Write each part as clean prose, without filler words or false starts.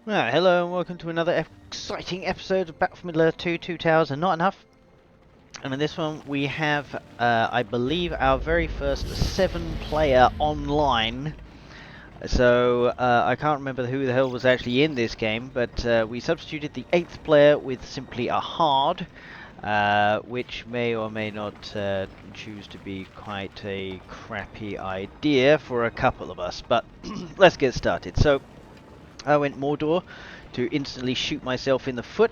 Right, hello and welcome to another exciting episode of Battlefield Middle Earth 2, Two Towers and Not Enough. And in this one we have, I believe, our very first 7-player online. So, I can't remember who the hell was actually in this game, but we substituted the 8th player with simply a hard, which may or may not choose to be quite a crappy idea for a couple of us. But let's get started. So, I went Mordor to instantly shoot myself in the foot.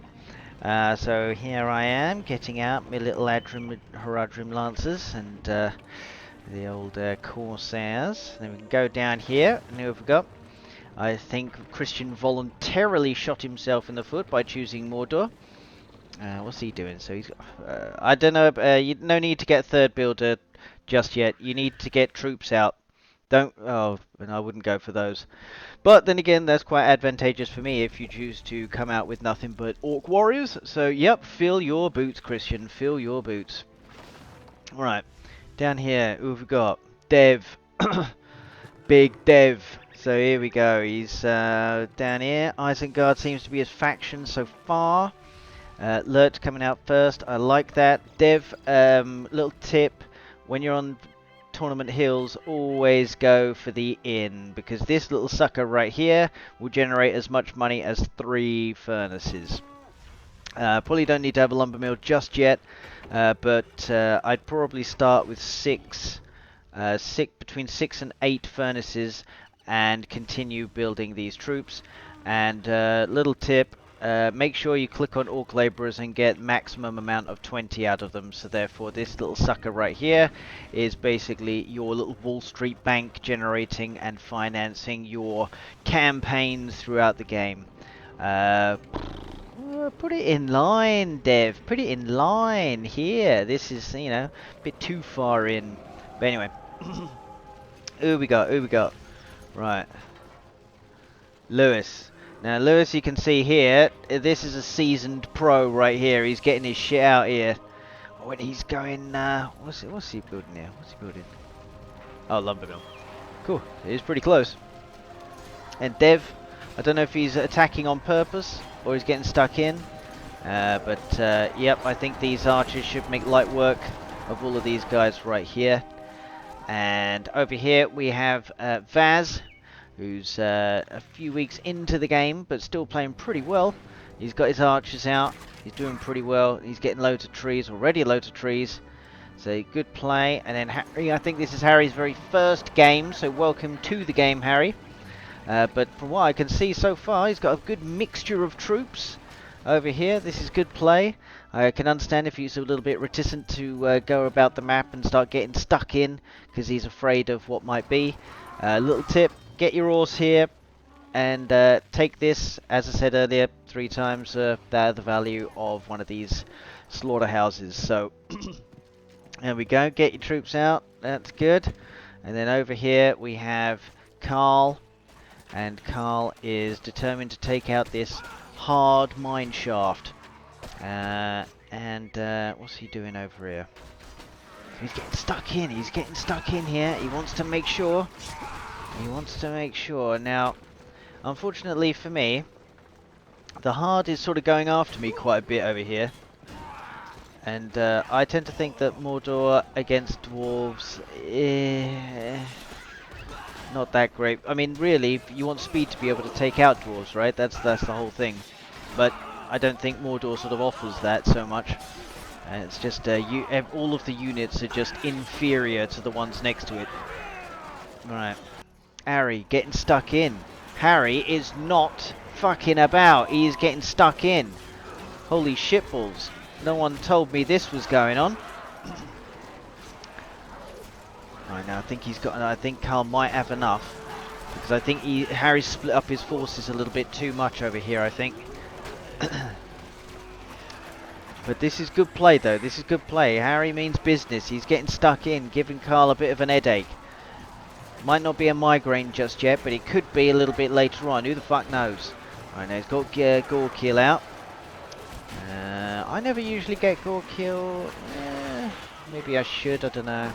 So here I am, getting out my little Haradrim Lancers and the old Corsairs. Then we can go down here, and who have we got? I think Kristian voluntarily shot himself in the foot by choosing Mordor. What's he doing? So he's got, I don't know, no need to get third builder just yet. You need to get troops out. And I wouldn't go for those. But then again, that's quite advantageous for me if you choose to come out with nothing but Orc Warriors. So, yep, fill your boots, Kristian, fill your boots. Alright, down here, who have we got? Dev. Big Dev. So here we go, he's down here. Isengard seems to be his faction so far. Lurch coming out first, I like that. Dev, little tip, when you're on tournament hills, always go for the inn, because this little sucker right here will generate as much money as 3 furnaces. Probably don't need to have a lumber mill just yet, but I'd probably start with between 6 and 8 furnaces and continue building these troops. And little tip, make sure you click on Orc Labourers and get maximum amount of 20 out of them. So therefore this little sucker right here is basically your little Wall Street bank generating and financing your campaigns throughout the game. Put it in line, Dev. Put it in line here. This is, you know, a bit too far in. But anyway. Who we got? Who we got? Right. Lewis. Now, Lewis, you can see here, this is a seasoned pro right here. He's getting his shit out here. When he's going, what's he building here? What's he building? Oh, lumber mill. Cool. He's pretty close. And Dev, I don't know if he's attacking on purpose or he's getting stuck in. Yep, I think these archers should make light work of all of these guys right here. And over here we have VAS, who's a few weeks into the game, but still playing pretty well. He's got his archers out. He's doing pretty well. He's getting loads of trees, already loads of trees. So good play. And then Harry, I think this is Harry's very first game, so welcome to the game, Harry. But from what I can see so far, he's got a good mixture of troops over here. This is good play. I can understand if he's a little bit reticent to go about the map and start getting stuck in, because he's afraid of what might be. Little tip, get your ores here and take this, as I said earlier, 3 times the value of one of these slaughterhouses. So there we go, get your troops out, that's good. And then over here we have Carl, and Carl is determined to take out this hard mine shaft. What's he doing over here? He's getting stuck in. He's getting stuck in here. He wants to make sure. He wants to make sure. Now, unfortunately for me, the hard is sort of going after me quite a bit over here. And I tend to think that Mordor against dwarves, not that great. I mean, really, you want speed to be able to take out dwarves, right? That's the whole thing. But I don't think Mordor sort of offers that so much. It's just all of the units are just inferior to the ones next to it. Right. Harry getting stuck in. Harry is not fucking about. He is getting stuck in. Holy shitballs. No one told me this was going on. Right, now I think Carl might have enough. Because I think Harry's split up his forces a little bit too much over here, I think. But this is good play, though. This is good play. Harry means business. He's getting stuck in, giving Carl a bit of an headache. Might not be a migraine just yet, but it could be a little bit later on. Who the fuck knows? Right, now he's got Gorkill out. I never usually get Gorkill. Maybe I should. I don't know.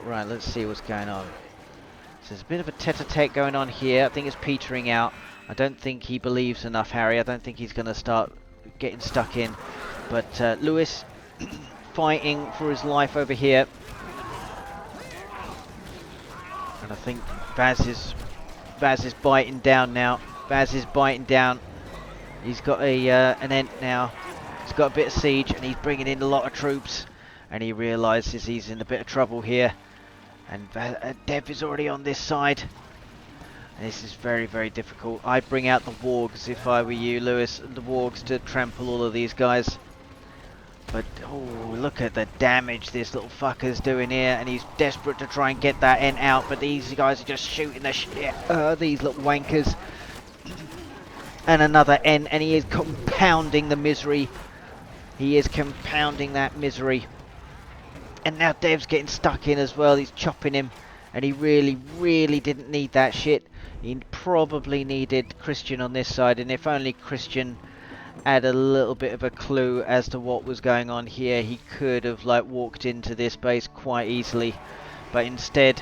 Right, let's see what's going on. there's a bit of a tete-a-tete going on here. I think it's petering out. I don't think he believes enough, Harry. I don't think he's going to start getting stuck in. But Lewis fighting for his life over here. And I think VAS is biting down now. VAS is biting down. He's got an Ent now. He's got a bit of siege and he's bringing in a lot of troops. And he realises he's in a bit of trouble here. And Dev is already on this side. And this is very, very difficult. I'd bring out the wargs if I were you, Lewis. The wargs to trample all of these guys. But, oh, look at the damage this little fucker's doing here. And he's desperate to try and get that Ent out. But these guys are just shooting the shit. These little wankers. And another Ent. And he is compounding the misery. He is compounding that misery. And now Dev's getting stuck in as well. He's chopping him. And he really, really didn't need that shit. He probably needed Kristian on this side. And if only Kristian had a little bit of a clue as to what was going on here, he could have like walked into this base quite easily. But instead,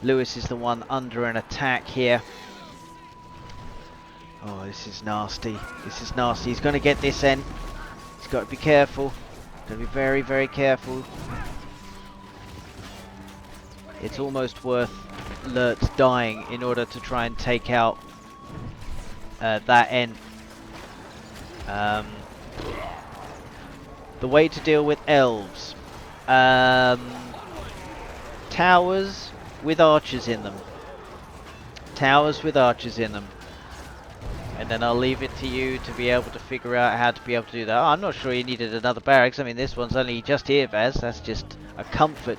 Lewis is the one under an attack here. Oh, this is nasty. This is nasty. He's going to get this Ent. He's got to be careful. Got to be very, very careful. It's almost worth Lurtz dying in order to try and take out that Ent. The way to deal with elves. Towers with archers in them. Towers with archers in them. And then I'll leave it to you to be able to figure out how to be able to do that. Oh, I'm not sure you needed another barracks. I mean, this one's only just here, VAS. That's just a comfort.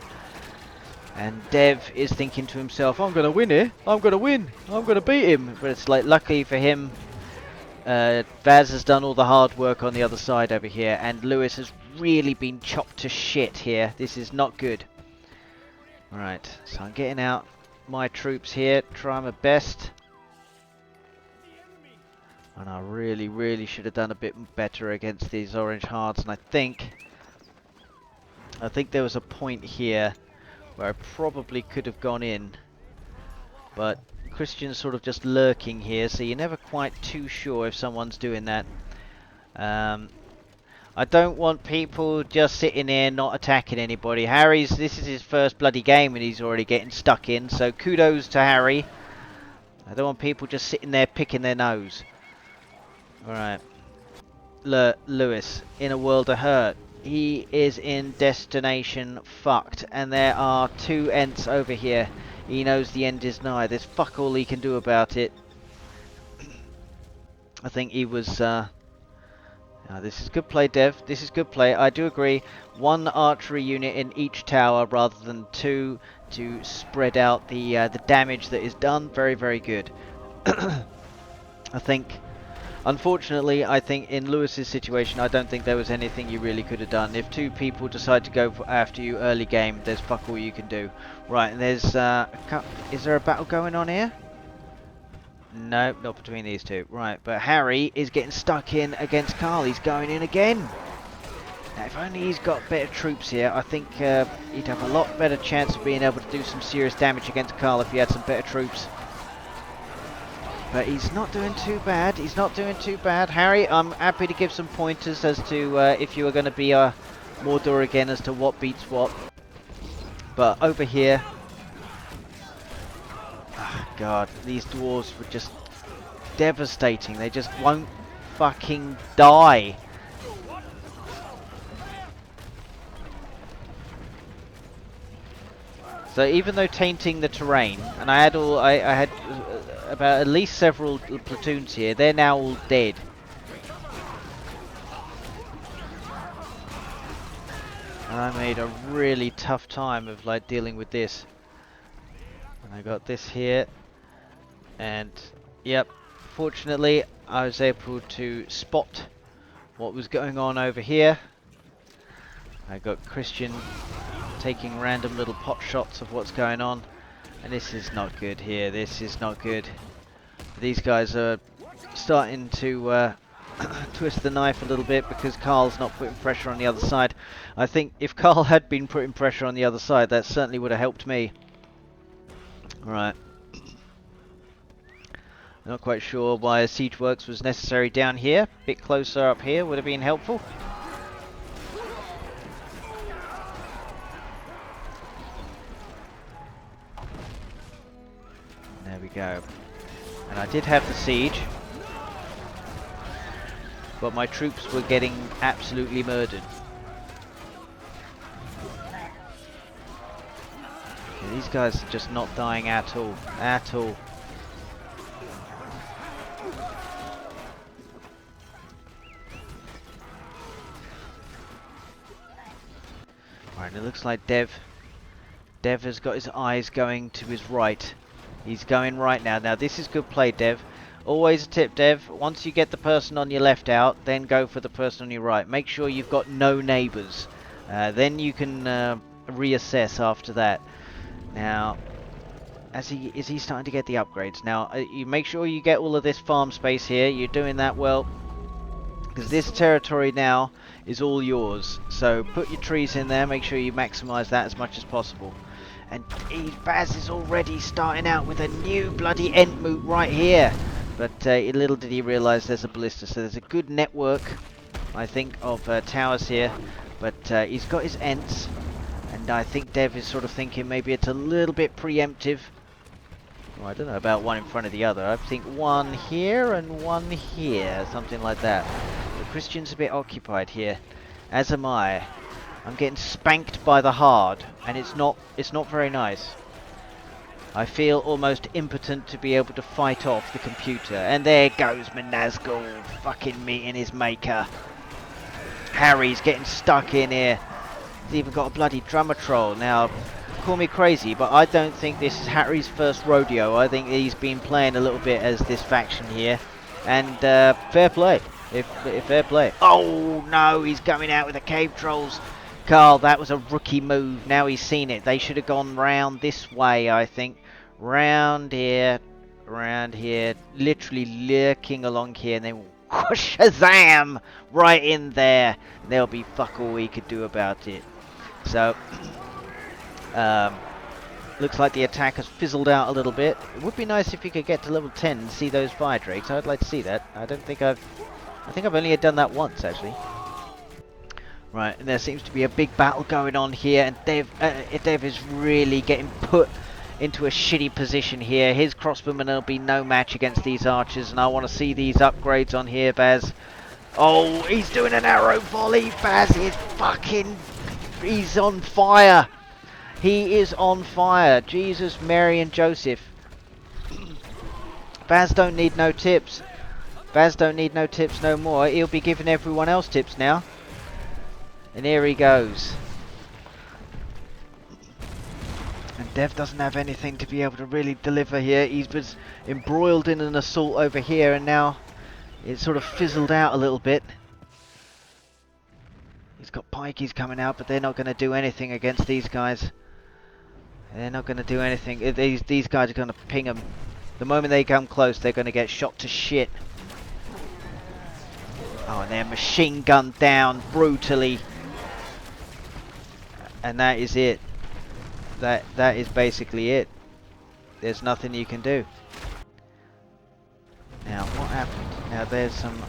And Dev is thinking to himself, I'm going to win here. I'm going to win. I'm going to beat him. But it's like, luckily for him, VAS has done all the hard work on the other side over here. And Lewis has really been chopped to shit here. This is not good. Alright, so I'm getting out my troops here. Try my best. And I really, really should have done a bit better against these orange hearts. And I think there was a point here where I probably could have gone in, but Kristian's sort of just lurking here, so you're never quite too sure if someone's doing that. I don't want people just sitting there not attacking anybody. This is his first bloody game and he's already getting stuck in, so kudos to Harry. I don't want people just sitting there picking their nose. Alright. Lewis, in a world of hurt. He is in destination fucked, and there are 2 Ents over here. He knows the end is nigh. There's fuck all he can do about it. I think he was... this is good play, Dev. This is good play. I do agree. 1 archery unit in each tower rather than 2 to spread out the damage that is done. Very, very good. I think... Unfortunately, I think in Lewis's situation, I don't think there was anything you really could have done. If 2 people decide to go after you early game, there's fuck all you can do. Right, and there's... is there a battle going on here? No, not between these 2. Right, but Harry is getting stuck in against Carl. He's going in again. Now, if only he's got better troops here, I think he'd have a lot better chance of being able to do some serious damage against Carl if he had some better troops. But he's not doing too bad. He's not doing too bad. Harry, I'm happy to give some pointers as to if you are going to be Mordor again as to what beats what. But over here... Oh God, these dwarves were just devastating. They just won't fucking die. So even though tainting the terrain, and I had about at least several platoons here, they're now all dead. And I made a really tough time of like dealing with this. And I got this here, and yep, fortunately I was able to spot what was going on over here. I got Kristian taking random little pot shots of what's going on, and this is not good here. This is not good. These guys are starting to twist the knife a little bit because Carl's not putting pressure on the other side. I think if Carl had been putting pressure on the other side, that certainly would have helped me. Right, Not quite sure why a siege works was necessary down here. A bit closer up here would have been helpful. There we go. And I did have the siege, but my troops were getting absolutely murdered. Okay, these guys are just not dying at all. At all. Right, it looks like Dev has got his eyes going to his right. He's going right now. Now this is good play, Dev. Always a tip, Dev. Once you get the person on your left out, then go for the person on your right. Make sure you've got no neighbours. Then you can reassess after that. Now, is he starting to get the upgrades? Now, you make sure you get all of this farm space here. You're doing that well, because this territory now is all yours. So put your trees in there. Make sure you maximise that as much as possible. And Baz is already starting out with a new bloody Entmoot right here. But little did he realise there's a ballista. So there's a good network, I think, of towers here. But he's got his Ents. And I think Dev is sort of thinking maybe it's a little bit preemptive. Well, I don't know about one in front of the other. I think one here and one here. Something like that. But Kristian's a bit occupied here. As am I. I'm getting spanked by the hard, and it's not very nice. I feel almost impotent to be able to fight off the computer. And there goes Nazgul, fucking meeting his maker. Harry's getting stuck in here. He's even got a bloody drummer troll. Now, call me crazy, but I don't think this is Harry's first rodeo. I think he's been playing a little bit as this faction here. And fair play. If fair play. Oh no, he's coming out with the cave trolls. Carl, that was a rookie move. Now he's seen it. They should have gone round this way, I think. Round here, literally lurking along here, and then shazam! Right in there. There'll be fuck all we could do about it. So, looks like the attack has fizzled out a little bit. It would be nice if you could get to level 10 and see those fire drakes. I'd like to see that. I think I've only done that once, actually. Right, and there seems to be a big battle going on here, and Dev is really getting put into a shitty position here. His crossbowmen will be no match against these archers, and I want to see these upgrades on here, Baz. Oh, he's doing an arrow volley. Baz is he's on fire. He is on fire. Jesus, Mary and Joseph. Baz don't need no tips. Baz don't need no tips no more. He'll be giving everyone else tips now. And here he goes. And Dev doesn't have anything to be able to really deliver here. He was embroiled in an assault over here, and now it's sort of fizzled out a little bit. He's got pikeys coming out, but they're not going to do anything against these guys. They're not going to do anything. These guys are going to ping them. The moment they come close, they're going to get shot to shit. Oh, and they're machine gunned down brutally. And that is it. That is basically it. There's nothing you can do. Now, what happened? Now, there's some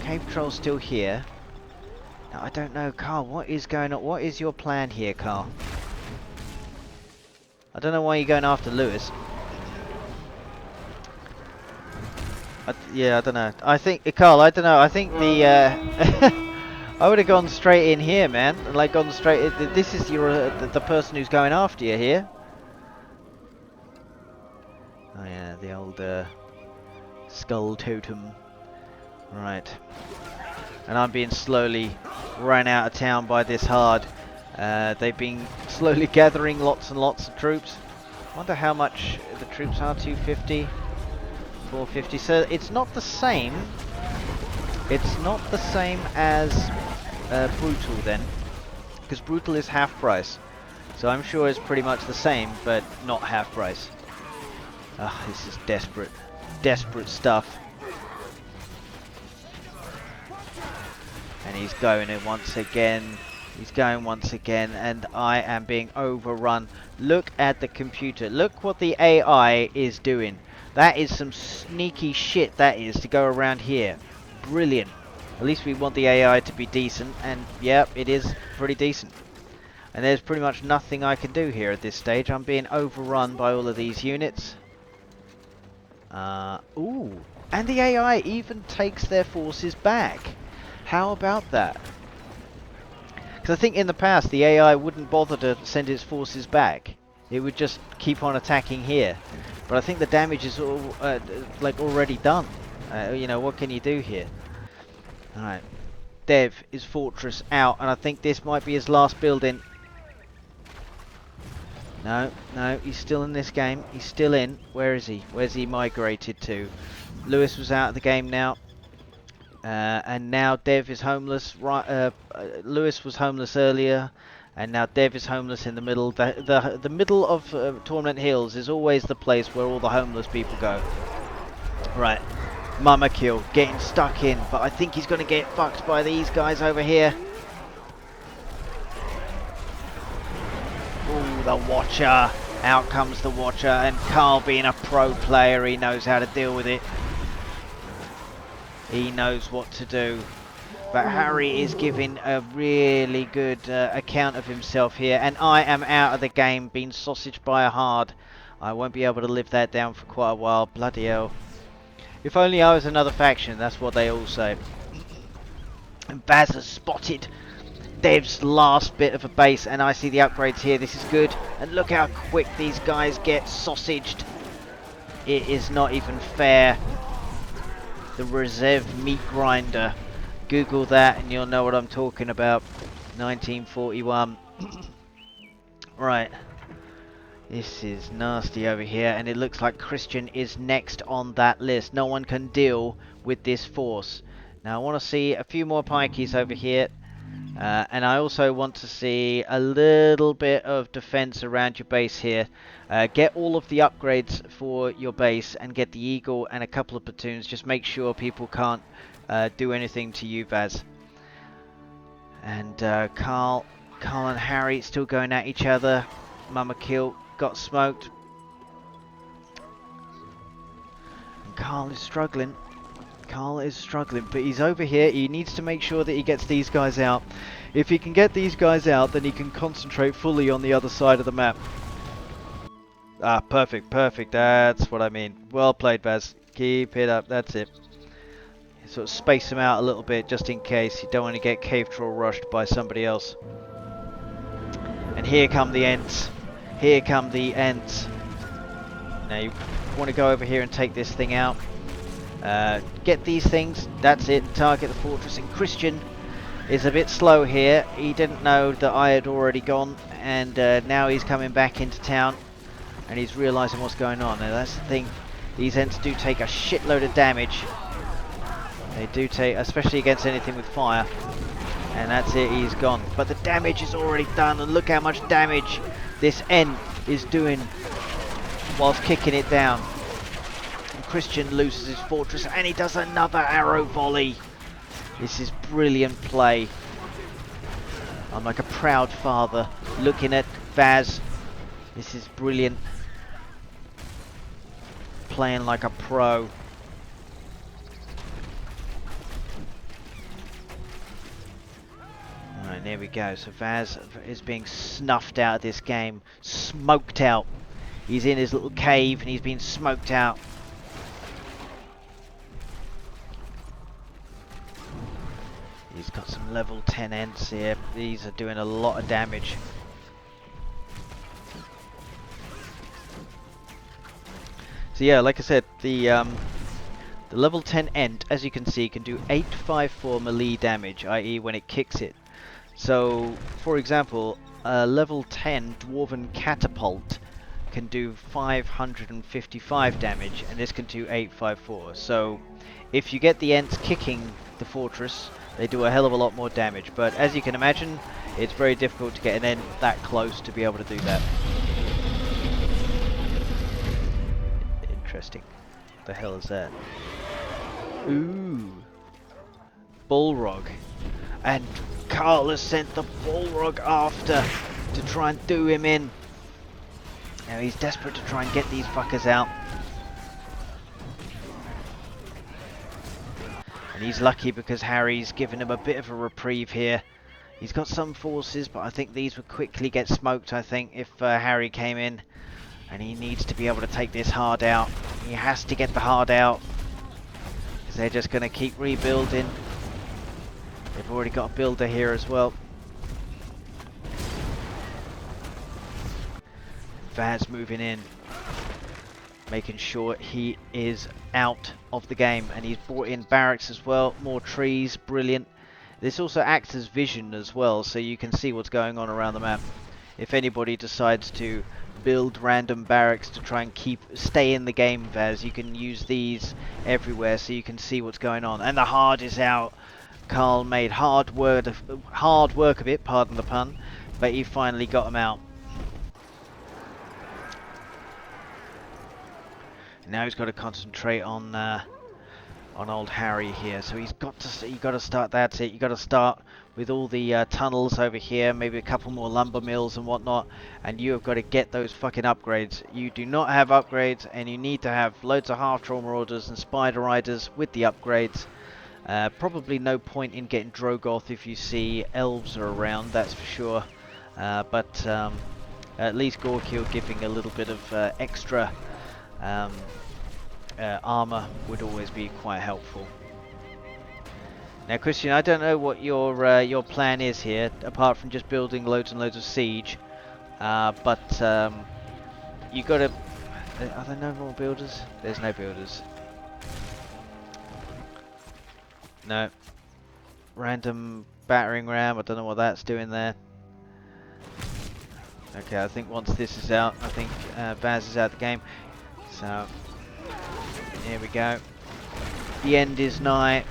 cave trolls still here. Now, I don't know, Carl, what is going on? What is your plan here, Carl? I don't know why you're going after Lewis. Yeah, I don't know. I think, Carl, I don't know. I think the I would have gone straight in here, man. Like gone straight. This is your the person who's going after you here. Oh yeah, the old skull totem. Right. And I'm being slowly run out of town by this hard. They've been slowly gathering lots and lots of troops. I wonder how much the troops are. 250, 450. So it's not the same. It's not the same as Brutal then, because Brutal is half price. So I'm sure it's pretty much the same, but not half price. Ah, this is desperate. Desperate stuff. And he's going in once again. He's going once again, and I am being overrun. Look at the computer. Look what the AI is doing. That is some sneaky shit, that is, to go around here. Brilliant. At least we want the AI to be decent, and yeah, it is pretty decent. And there's pretty much nothing I can do here at this stage. I'm being overrun by all of these units. Ooh. And the AI even takes their forces back. How about that? Because I think in the past the AI wouldn't bother to send its forces back. It would just keep on attacking here. But I think the damage is all, like already done. You know, what can you do here? Alright. Dev is fortress out, and I think this might be his last building. No, no, he's still in this game. He's still in. Where is he? Where's he migrated to? Lewis was out of the game now. And now Dev is homeless. Right, Lewis was homeless earlier, and now Dev is homeless in the middle. The middle of Torment Hills is always the place where all the homeless people go. Right, Mama Kill getting stuck in, but I think he's going to get fucked by these guys over here. Ooh, the Watcher. Out comes the Watcher, and Carl, being a pro player, he knows how to deal with it. He knows what to do. But Harry is giving a really good account of himself here, and I am out of the game, being sausaged by a hard. I won't be able to live that down for quite a while. Bloody hell. If only I was another faction, that's what they all say. And Baz has spotted Dev's last bit of a base, and I see the upgrades here. This is good. And look how quick these guys get sausaged. It is not even fair. The Reserve Meat Grinder. Google that and you'll know what I'm talking about. 1941. Right. This is nasty over here, and it looks like Kristian is next on that list. No one can deal with this force. Now I want to see a few more pikeys over here. And I also want to see a little bit of defense around your base here. Get all of the upgrades for your base and get the Eagle and a couple of platoons. Just make sure people can't do anything to you, Vaz. And Carl and Harry still going at each other. Mama Kill got smoked. And Carl is struggling. Carl is struggling, but he's over here. He needs to make sure that he gets these guys out. If he can get these guys out, then he can concentrate fully on the other side of the map. Ah, perfect, perfect. That's what I mean. Well played, Baz. Keep it up. That's it. Sort of space them out a little bit, just in case. You don't want to get cave troll rushed by somebody else. And here come the Ents. Here come the Ents. Now you want to go over here and take this thing out. Get these things, that's it, target the fortress. And Kristian is a bit slow here. He didn't know that I had already gone, and now he's coming back into town and he's realising what's going on. Now that's the thing, these Ents do take a shitload of damage. They do take, especially against anything with fire. And that's it, he's gone. But the damage is already done, and look how much damage this Ent is doing whilst kicking it down. Kristian loses his fortress, and he does another arrow volley. This is brilliant play. I'm like a proud father looking at Vaz. This is brilliant. Playing like a pro. Alright, there we go. So Vaz is being snuffed out of this game. Smoked out. He's in his little cave and he's been smoked out. He's got some level 10 Ents here. These are doing a lot of damage. So yeah, like I said, the level 10 Ent, as you can see, can do 854 melee damage, i.e. when it kicks it. So, for example, a level 10 Dwarven Catapult can do 555 damage, and this can do 854. So, if you get the Ents kicking the fortress, they do a hell of a lot more damage. But as you can imagine, it's very difficult to get an Ent that close to be able to do that. Interesting. What the hell is that? Ooh. Bullrog. And Carl has sent the Bullrog after to try and do him in. Now he's desperate to try and get these fuckers out. And he's lucky because Harry's given him a bit of a reprieve here. He's got some forces, but I think these would quickly get smoked, I think, if Harry came in. And he needs to be able to take this hard out. He has to get the hard out, because they're just going to keep rebuilding. They've already got a builder here as well. VAS moving in, making sure he is out of the game. And he's brought in barracks as well, more trees, brilliant. This also acts as vision as well, so you can see what's going on around the map. If anybody decides to build random barracks to try and stay in the game, VAS, you can use these everywhere so you can see what's going on. And the hard is out. Carl made hard work of it, pardon the pun, but he finally got him out. Now he's got to concentrate on old Harry here, so he's got to start. That's it. You got to start with all the tunnels over here, maybe a couple more lumber mills and whatnot, and you have got to get those fucking upgrades. You do not have upgrades, and you need to have loads of half-troll marauders and spider riders with the upgrades. Probably no point in getting Drogoth if you see elves are around, that's for sure. But at least Gorkiel giving a little bit of extra armor would always be quite helpful. Now, Kristian, I don't know what your plan is here, apart from just building loads and loads of siege. But you got to. Are there no more builders? There's no builders. No. Random battering ram. I don't know what that's doing there. Okay, I think once this is out, I think VAS is out of the game. So, here we go. The end is nigh.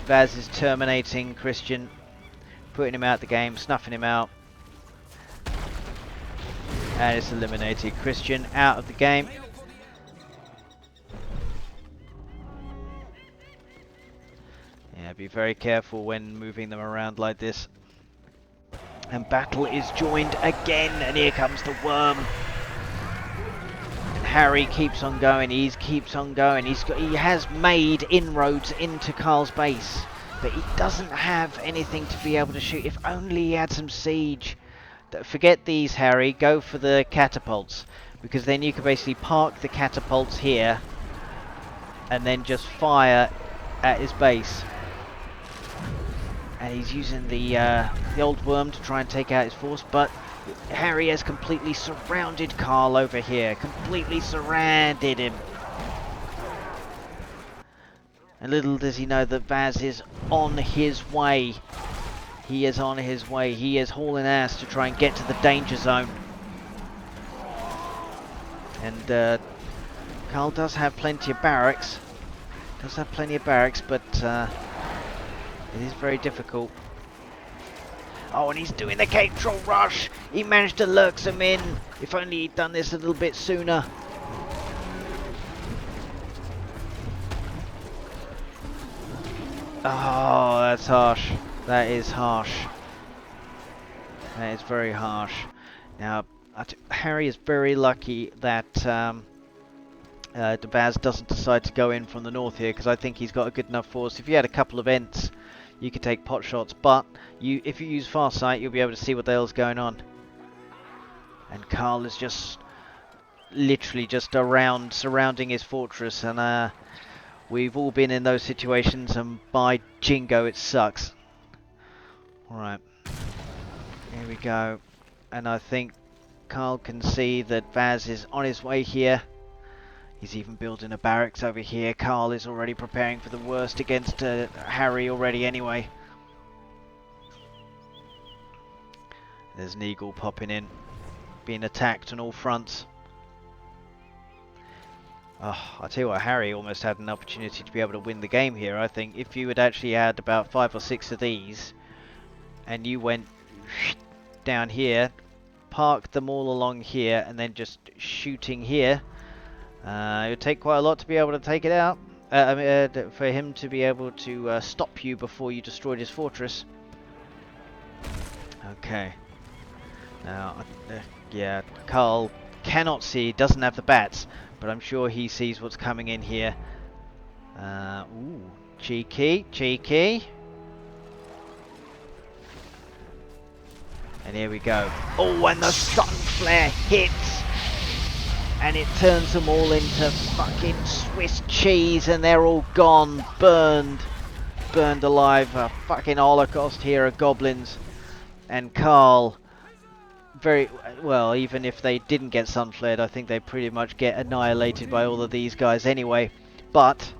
VAS is terminating Kristian, putting him out of the game, snuffing him out. And it's eliminated. Kristian out of the game. Yeah, be very careful when moving them around like this. And battle is joined again, and here comes the worm. And Harry keeps on going. He keeps on going. He has made inroads into Carl's base, but he doesn't have anything to be able to shoot. If only he had some siege. Forget these, Harry. Go for the catapults, because then you can basically park the catapults here and then just fire at his base. And he's using the old worm to try and take out his force, but Harry has completely surrounded Carl over here. Completely surrounded him. And little does he know that VAS is on his way. He is on his way. He is hauling ass to try and get to the danger zone. And Carl does have plenty of barracks. But it is very difficult. Oh, and he's doing the Cape Troll Rush. He managed to lurk them in. If only he'd done this a little bit sooner. Oh, that's harsh. That is harsh. That is very harsh. Now, Harry is very lucky that VAS doesn't decide to go in from the north here, because I think he's got a good enough force. If you had a couple of Ents, you could take pot shots, but if you use Farsight, you'll be able to see what the hell's going on. And Carl is just literally just around surrounding his fortress, and we've all been in those situations, and by jingo, it sucks. Alright, here we go. And I think Carl can see that VAS is on his way here. He's even building a barracks over here. Carl is already preparing for the worst against Harry already anyway. There's an eagle popping in, being attacked on all fronts. Oh, I'll tell you what, Harry almost had an opportunity to be able to win the game here. I think if you had actually had about 5 or 6 of these, and you went down here, parked them all along here, and then just shooting here, it would take quite a lot to be able to take it out. For him to be able to stop you before you destroyed his fortress. Okay. Now, yeah, Carl cannot see, doesn't have the bats, but I'm sure he sees what's coming in here. Ooh, Cheeky, cheeky. And here we go. Oh, and the sun flare hits. And it turns them all into fucking Swiss cheese, and they're all gone, burned alive. A fucking holocaust here of goblins. And Carl, very well, even if they didn't get sun flared, I think they pretty much get annihilated by all of these guys anyway. But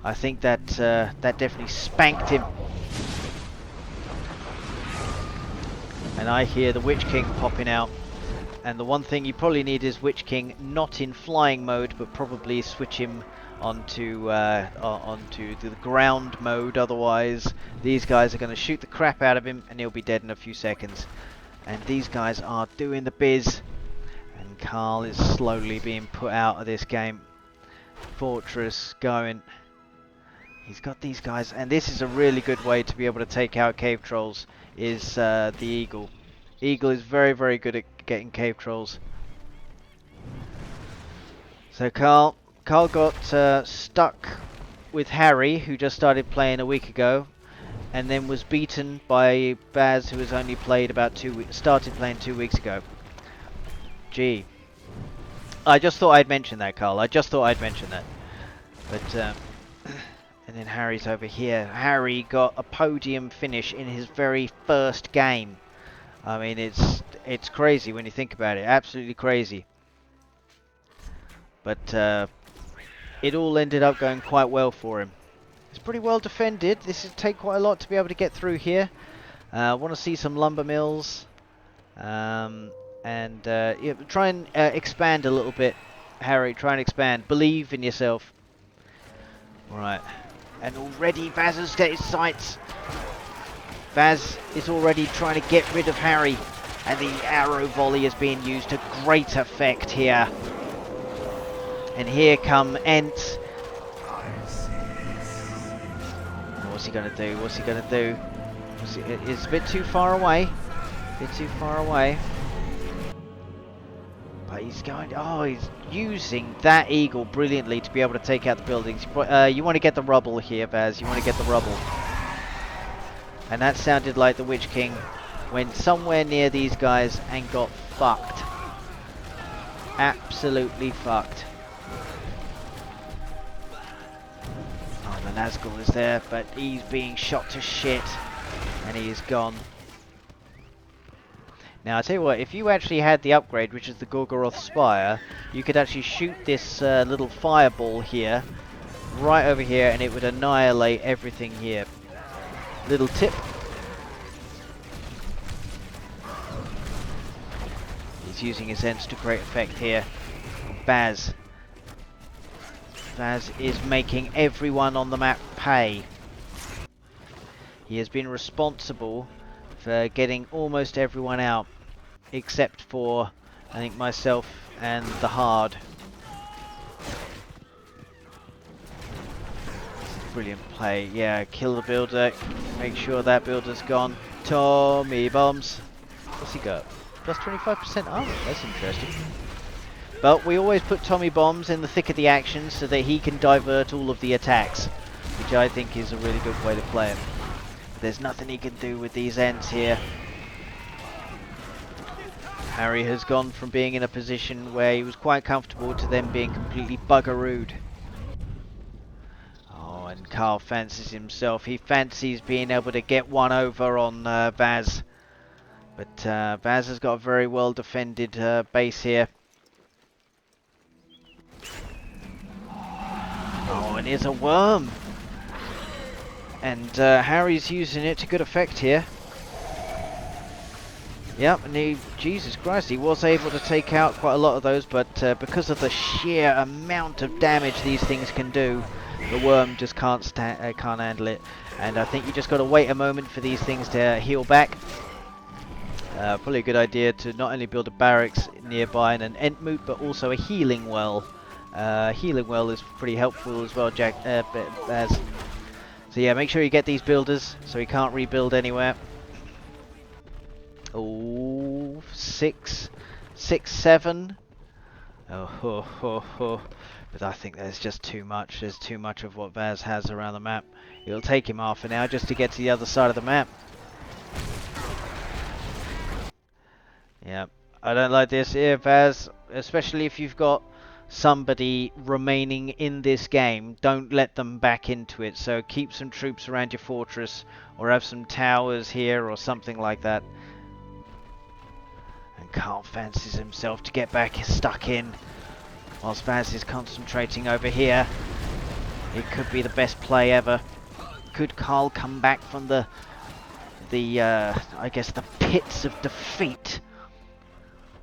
I think that that definitely spanked him. And I hear the Witch King popping out. And the one thing you probably need is Witch King not in flying mode, but probably switch him onto the ground mode. Otherwise, these guys are going to shoot the crap out of him, and he'll be dead in a few seconds. And these guys are doing the biz. And Carl is slowly being put out of this game. Fortress going. He's got these guys, and this is a really good way to be able to take out cave trolls. Is the eagle. Eagle is very, very good at getting cave trolls. So Carl got stuck with Harry, who just started playing a week ago, and then was beaten by Baz, who has only played about started playing 2 weeks ago. Gee, I just thought I'd mention that, Carl. I just thought I'd mention that. But and then Harry's over here. Harry got a podium finish in his very first game. I mean, it's crazy when you think about it. Absolutely crazy. But it all ended up going quite well for him. It's pretty well defended. This would take quite a lot to be able to get through here. Want to see some lumber mills. And yeah, try and expand a little bit, Harry. Try and expand. Believe in yourself. Right. And already Vaz has got his sights. Vaz is already trying to get rid of Harry, and the arrow volley is being used to great effect here. And here come Ent. What's he going to do? What's he going to do? It's a bit too far away. A bit too far away. But he's going... Oh, he's using that eagle brilliantly to be able to take out the buildings. You want to get the rubble here, Vaz. You want to get the rubble. And that sounded like the Witch King went somewhere near these guys and got fucked. Absolutely fucked. Oh, the Nazgul is there, but he's being shot to shit. And he is gone. Now, I'll tell you what, if you actually had the upgrade, which is the Gorgoroth Spire, you could actually shoot this little fireball here, right over here, and it would annihilate everything here. Little tip. He's using his Ents to great effect here. Baz. Baz is making everyone on the map pay. He has been responsible for getting almost everyone out, except for, I think, myself and the Hard. Brilliant play. Yeah, kill the builder. Make sure that builder's gone. Tommy bombs. What's he got? Plus 25% armor. That's interesting. But we always put Tommy bombs in the thick of the action so that he can divert all of the attacks, which I think is a really good way to play him. There's nothing he can do with these Ents here. Harry has gone from being in a position where he was quite comfortable to then being completely buggerooed. Oh, and Carl fancies himself. He fancies being able to get one over on Vaz. But Vaz has got a very well defended base here. Oh, and here's a worm. And Harry's using it to good effect here. Yep, and Jesus Christ, he was able to take out quite a lot of those, but because of the sheer amount of damage these things can do, the worm just can't handle it. And I think you just got to wait a moment for these things to heal back. Probably a good idea to not only build a barracks nearby and an Entmoot, but also a healing well. Healing well is pretty helpful as well, Baz. So yeah, make sure you get these builders so he can't rebuild anywhere. Oh, 6, 7. Oh, ho, ho, ho. But I think there's just too much. There's too much of what VAS has around the map. It'll take him half an hour just to get to the other side of the map. Yeah, I don't like this here, VAS, especially if you've got somebody remaining in this game. Don't let them back into it. So keep some troops around your fortress, or have some towers here or something like that. And Carl fancies himself to get back stuck in, whilst VAS is concentrating over here. It could be the best play ever. Could Carl come back from the I guess the pits of defeat,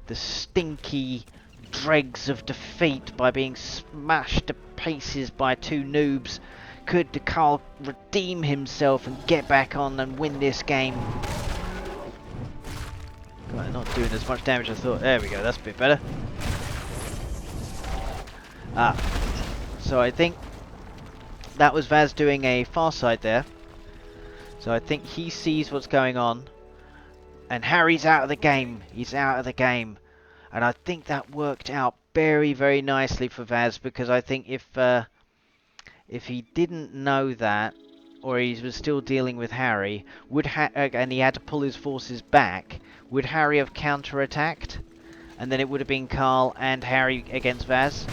the stinky dregs of defeat, by being smashed to pieces by two noobs? Could Carl redeem himself and get back on and win this game? God, not doing as much damage as I thought. There we go, that's a bit better. So I think that was VAS doing a far side there. So I think he sees what's going on. And Harry's out of the game. He's out of the game. And I think that worked out very, very nicely for VAS, because I think if he didn't know that, or he was still dealing with Harry, and he had to pull his forces back, would Harry have counter-attacked? And then it would have been Carl and Harry against VAS.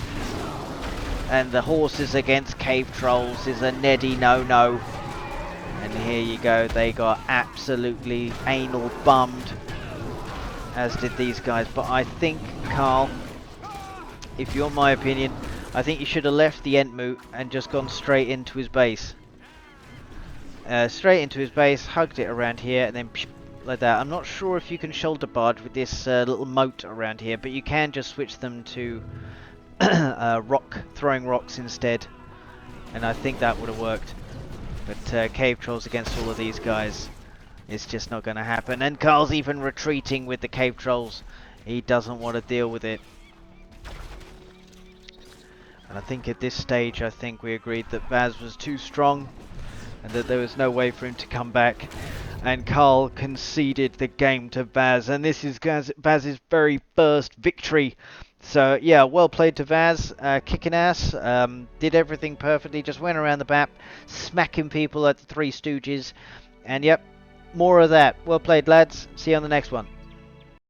And the horses against cave trolls is a Neddy no-no. And here you go, they got absolutely anal bummed, as did these guys. But I think, Carl, if you want my opinion, I think you should have left the Entmoot and just gone straight into his base. Straight into his base, hugged it around here, and then like that. I'm not sure if you can shoulder barge with this little moat around here, but you can just switch them to throwing rocks instead. And I think that would have worked. But cave trolls against all of these guys, it's just not going to happen. And Carl's even retreating with the cave trolls. He doesn't want to deal with it. And I think at this stage, I think we agreed that VAS was too strong and that there was no way for him to come back. And Carl conceded the game to VAS. And this is VAS's very first victory. So yeah, well played to VAS, kicking ass, did everything perfectly, just went around the map, smacking people at the Three Stooges, and yep, more of that. Well played, lads, see you on the next one.